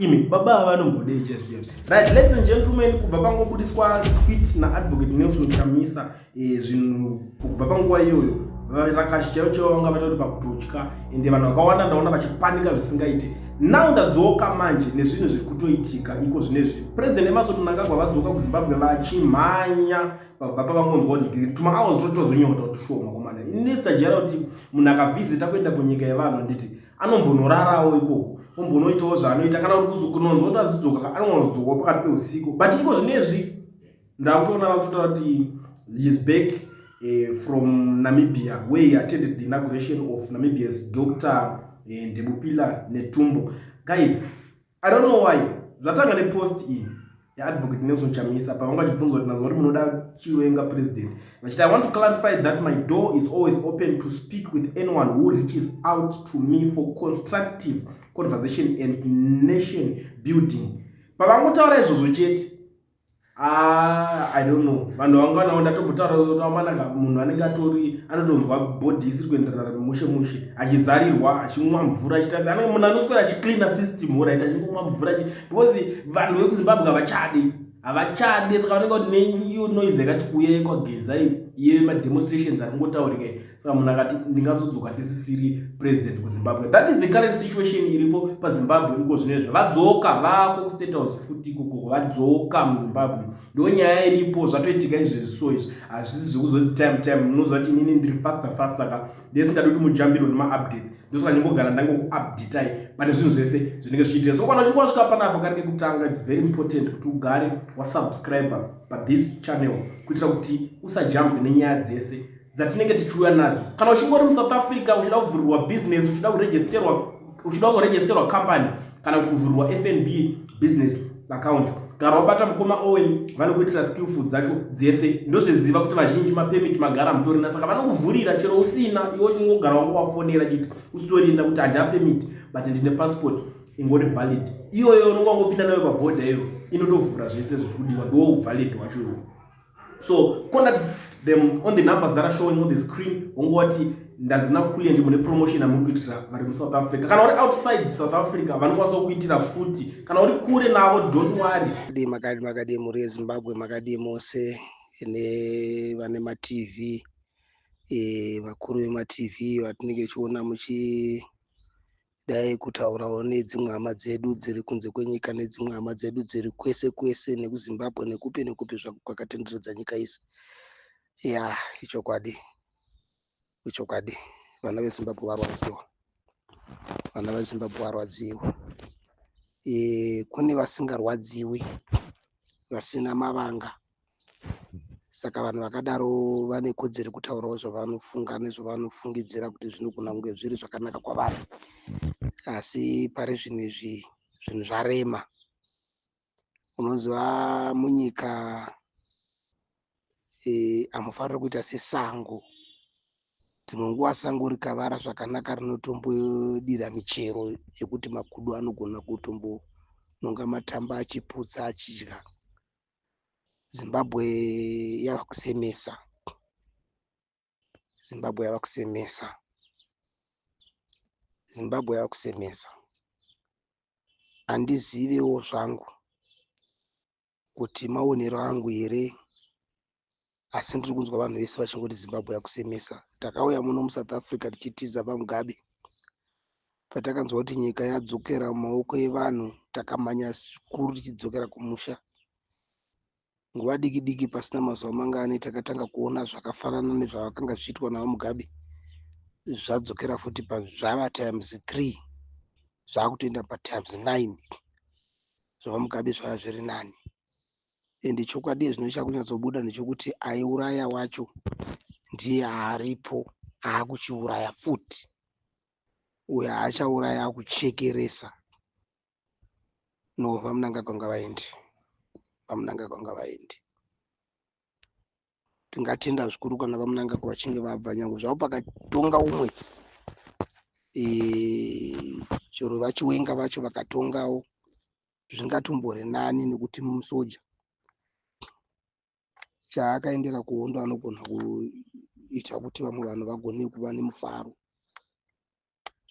imi baba vanombodei chezvizvo. Right, ladies and gentlemen, kubva pangobudiswa tweet naadvocate Nelson Chamisa zvinhu kubva panguva iyoyo rakashi chaivo chaivo vanga vatoti pakutotya ende vanhu vakawanda ndaona vachipanika zvisingaite. Now ndadzoka manje nezvinhu zviri kutoitika iko zvinezvi. President Emmerson Mnangagwa vadzoka kuZimbabwe vachimhanya babva pavangonzwa kuti tuma hours totozonyota kuti shoma komana. Inetsajera kuti munhu akavhizita kuenda kunyika yevanhu nditi anombonorarawo ikoko. Ombonoitawo zvaanoita kana kuti kuzokunonzwa kuti azidzoka anonodzoka pakati peusiku. But iko zvinezvi ndakutoona vakutotaura kuti he is back from Namibia, where he attended the inauguration of Namibia's Dr. Ndebupila Netumbo. Guys, I don't know why. Zvatanga nepost iyi Advocate Nelson Chamisa pavanga chibvunzwa kuti nazwa kuti munoda chiwenga president. But I want to clarify that my door is always open to speak with anyone who reaches out to me for constructive conversation and nation building. Pavangotaura izvozvo chete. I don't know. Vanhu vangana ndatombutaura mananga munhu anenge atori anotonzwa body isiri kuenderana nemushe mushe achizarirwa achimwa mvura achita ane munhu anoswera achicleana system ora ita achimwa mvura because vanhu vekuZimbabwe havachade saka vanenge kuti neiyo noise yakati kuye kwageza iye mademonstrations ari kungotaurika saka munhu akati ndingazodzoka tisisiri president kuZimbabwe. That is the current situation iripo paZimbabwe iko zvinezvo. Vadzoka vako kustate house futi ikoko vadzoka muZimbabwe. Ndo nyaya iripo zvatoitika izvezvi so izvi hazvisi zvekuzoti time munozwa kuti inini ndiri fast saka ndesingadi kuti mujambirwe nema-updates ndosaka ndimbogara ndangokuupdatai pane zvinhu zvese zvinenge zvichiitika. So kana uchinge wasvika panapa karike kutanga, it's very important kuti ugare wasubscriber pathis channel kuitira kuti usajambwe nenyaya dzese dzatinenge tichiuya nadzo. Kana uchingori muSouth Africa uchida kuvhurirwa business, uchida kuregisterwa company kana kuti kuvhurirwa FNB business account, gara wabata mukoma Owen vanokuitira skill food dzacho dzese. Ndozviziva kuti vazhinji mapemiti magara mutorina saka vanokuvhurira chero usina iwe chingogara wangu wafonera chiti usitorina kuti handina permit but ndine passport ingori valid. Iyoyo unonga wangopinda nayo paboda iyo inotovhura zvese zvikudiwa ndo valid wacho. So contact them on the numbers that are showing on the screen. Ongoti ndadzina kukulia ndi mune promotion amukuitira vari muSouth Africa. Kana uri outside South Africa vanokwanisa kuitira futi. Kana uri kure navo don't worry. Makadi muri eZimbabwe makadi mose ne vane ma-TV vakuru vema-TV vatinenge tichiona muchidai kutaurawo nedzimwe hama dzedu dziri kunze kwenyika nedzimwe hama dzedu dziri kwese kwese nekuZimbabwe nekupi zvako kwakatenderedza nyika isi. Ichokwadi vana veZimbabwe varwadziwa. Kune vasingarwadziwi vasina mavanga, saka vanhu vakadaro vane kodzero kutaurawo zvavanofunga nezvavanofungidzira kuti zvinogona kunge zviri zvakanaka kwavari. Asi pari zvinezvi zvinhu zvarema. Unoziva munyika hamufaniri kuita sesango. Dzimwe nguva sango rikavara zvakanaka rinotombodira michero yekuti makudo anogona kutombononga matamba achiputsa achidya. Zimbabwe yava kusemesa. Handizivewo zvangu kuti maonero angu here, asi ndiri kunzwa vanhu vese vachingoti Zimbabwe yakusemesa. Takauya muno muSouth Africa tichitiza paMugabe, patakanzwa kuti nyika yadzokera mumaoko evanhu takamhanya zvikuru tichidzokera kumusha. Nguva diki pasina mazuva mangani takatanga kuona zvakafanana nezvavakanga zviitwa navo Mugabe zvadzokera futi zvava times 3 zvakutoenda patimes 9 zvava Mugabe zvava zviri nani. Ende chokwadi zvinocha kunyatsobuda ndechokuti aiuraya wacho ndiye aripo akuchiuraya futi. Uyo haachauraya akuchekeresa. No, vaMnangagwa ngavaende. Tingatenda zvikuru kana vaMnangagwa vachinge vabva, nyange zvavo pakatonga umwe chero vachiwenga vacho vakatongawo zvingatombori nani nekuti musoja chaakaendera kuhondo anogona kuita kuti vamwe vanhu vagone kuva nemufaro.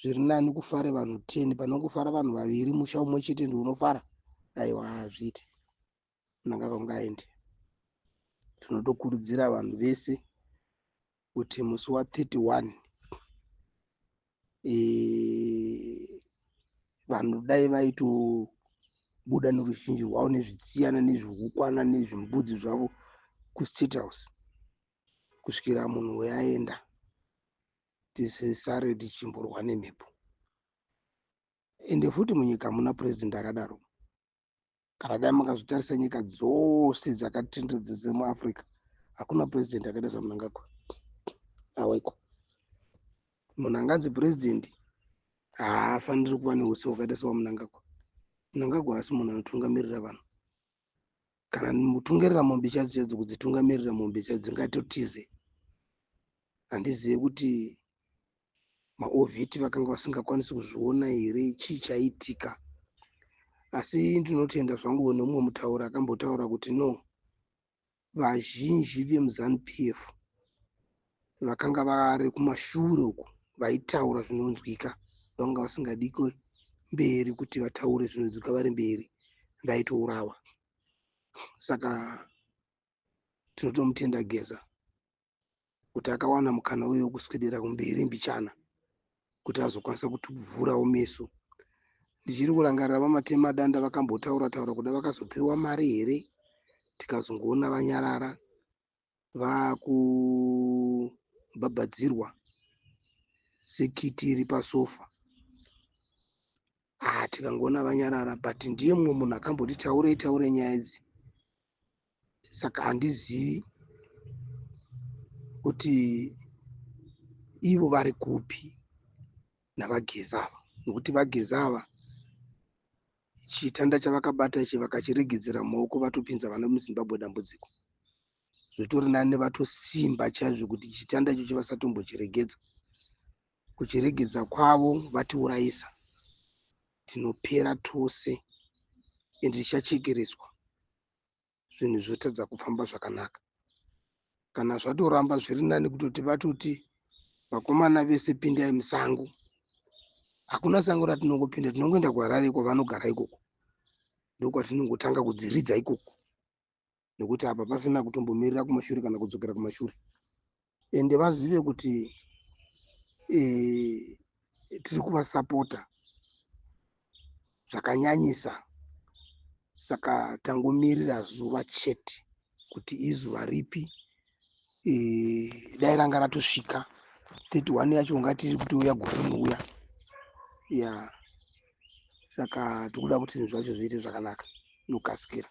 zviri nani kufare vanhu 10 pano kufara vanhu 2 musha umwe chete ndi unofara. Aiwa hazviite, Mnangagwa ngaende. Tinotokurudzira vanhu vese kuti musi wa31 vanhu dai vaitobuda neruzhinji rwavo nezvitsiyana nezviukwana nezvimbudzi zvavo kuState House kusvikira munhu weaenda, tisisare tichimborwa nemhepo. Ende futi munyika muna president akadaro. Kana dai makazvitarisa nyika dzose dzakatenderedza dzemuAfrica, hakuna president akaita saMnangagwa. Aweko. Munhu anganzi president haafaniri kuva nehusi hwakaita sewaMnangagwa. Mnangagwa asi munhu anotungamirira vanhu. Kana mutungerera mombe chadzo kudzitungamirira mombe chadzo dzingatotize. Handizivi kuti maovhiti vakanga vasingakwanisi kuzviona here chii chaitika. Asi ndinotenda zvangu nemumwe mutauri akambotaura kuti no, vazhinji vemuZANU-PF vakanga vari kumashure uko vaitaura zvinonzwika, vanga vasingadi mberi kuti vataure zvinonzwika vari mberi, vaitourawa. Saka tinotomutenda Geza kuti akawana mukana uye kuswedera kumberi mbichana kuti azokwanisa kutuvhurawo meso. Ndichiri kurangarira vamatema danda vakambotaura kuti vakazopiwa mari here, tikazongoona vanyarara vakubhabhadzirwa sekiti iri pasofa. Tikangoona vanyarara, but ndiye mumwe munhu akamboti taure nyaya idzi. Saka handizivi kuti ivo vari kupi navaGeza ava, nokuti vaGeza ava chitanda chavakabata ichi vakachiregedzera mumaoko vatopinza vana muZimbabwe dambudziko. Zvitori nani vatosimba chaizvo kuti chitanda icho vasatombochiregedza. Kuchiregedza kwavo vatiurayisa. Tinopera tose ende tichachekerezwa. Zvinhu zvotadza kufamba zvakanaka. Kana zvatoramba zviri nani kutoti vatoti vakomana vese pindai musango. Hakuna sango ratinongopinda, tinongoenda kuHarare kwavanogara ikoko. Ndokwatinongotanga kudziridza ikoko. Nokuti apa pasina kutombomirira kumashure kana kudzokera kumashure. Ende vazive kuti tiri kuvasapota zvakanyanyisa. Saka tangomirira zuva chete kuti izuva ripi. Dai ranga ratosvika 31 yacho ngatiri kutouya gore rinouya. Saka tikuda kuti zvinhu zvacho zviite zvakanaka nokukasikira.